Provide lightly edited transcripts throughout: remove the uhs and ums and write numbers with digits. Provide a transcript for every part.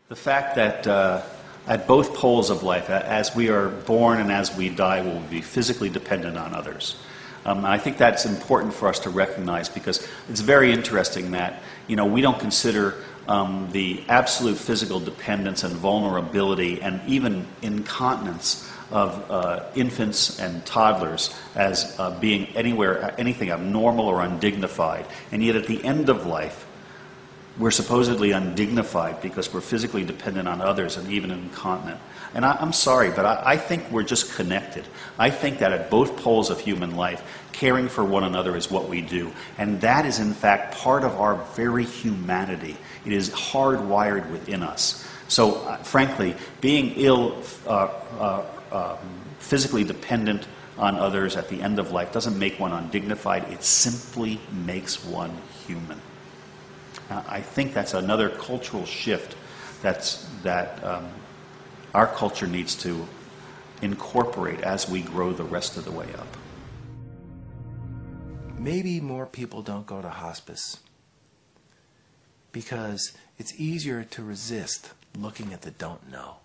The fact that at both poles of life, as we are born and as we die, we'll be physically dependent on others. I think that's important for us to recognize, because it's very interesting that we don't consider the absolute physical dependence and vulnerability and even incontinence of infants and toddlers as being anything abnormal or undignified. And yet at the end of life, we're supposedly undignified because we're physically dependent on others and even incontinent. And I'm sorry, but I think we're just connected. I think that at both poles of human life, caring for one another is what we do. And that is, in fact, part of our very humanity. It is hardwired within us. So, frankly, being physically dependent on others at the end of life doesn't make one undignified. It simply makes one human. I think that's another cultural shift that our culture needs to incorporate as we grow the rest of the way up. Maybe more people don't go to hospice because it's easier to resist looking at the don't know.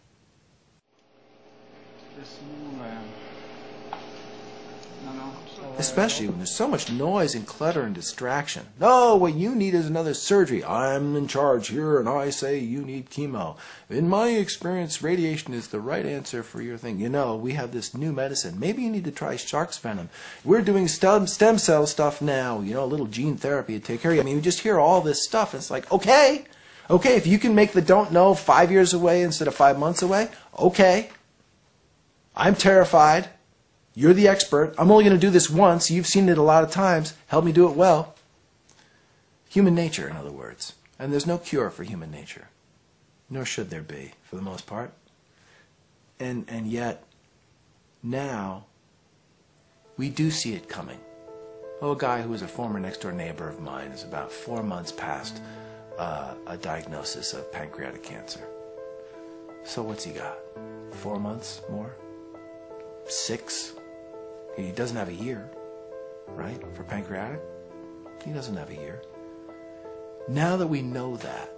Especially when there's so much noise and clutter and distraction. No, what you need is another surgery. I'm in charge here and I say you need chemo. In my experience, radiation is the right answer for your thing. We have this new medicine. Maybe you need to try shark's venom. We're doing stem cell stuff now. A little gene therapy to take care of you. I mean, we just hear all this stuff and it's like, okay, if you can make the don't know 5 years away instead of 5 months away, okay. I'm terrified. You're the expert. I'm only going to do this once. You've seen it a lot of times. Help me do it well. Human nature, in other words. And there's no cure for human nature. Nor should there be, for the most part. And yet, now, we do see it coming. A guy who was a former next-door neighbor of mine is about 4 months past a diagnosis of pancreatic cancer. So what's he got? 4 months more? 6? He doesn't have a year, right, for pancreatic? He doesn't have a year. Now that we know that,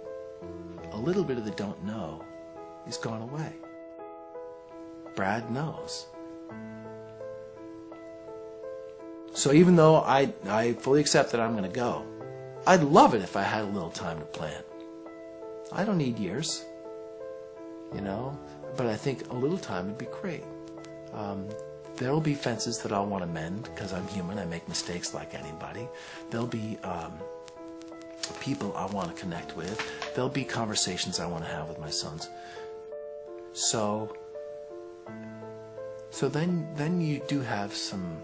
a little bit of the don't know is gone away. Brad knows. So even though I fully accept that I'm going to go, I'd love it if I had a little time to plan. I don't need years, but I think a little time would be great. There'll be fences that I'll want to mend because I'm human. I make mistakes like anybody. There'll be people I want to connect with. There'll be conversations I want to have with my sons. So then you do have something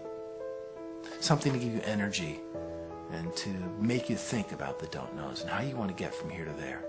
to give you energy and to make you think about the don't knows and how you want to get from here to there.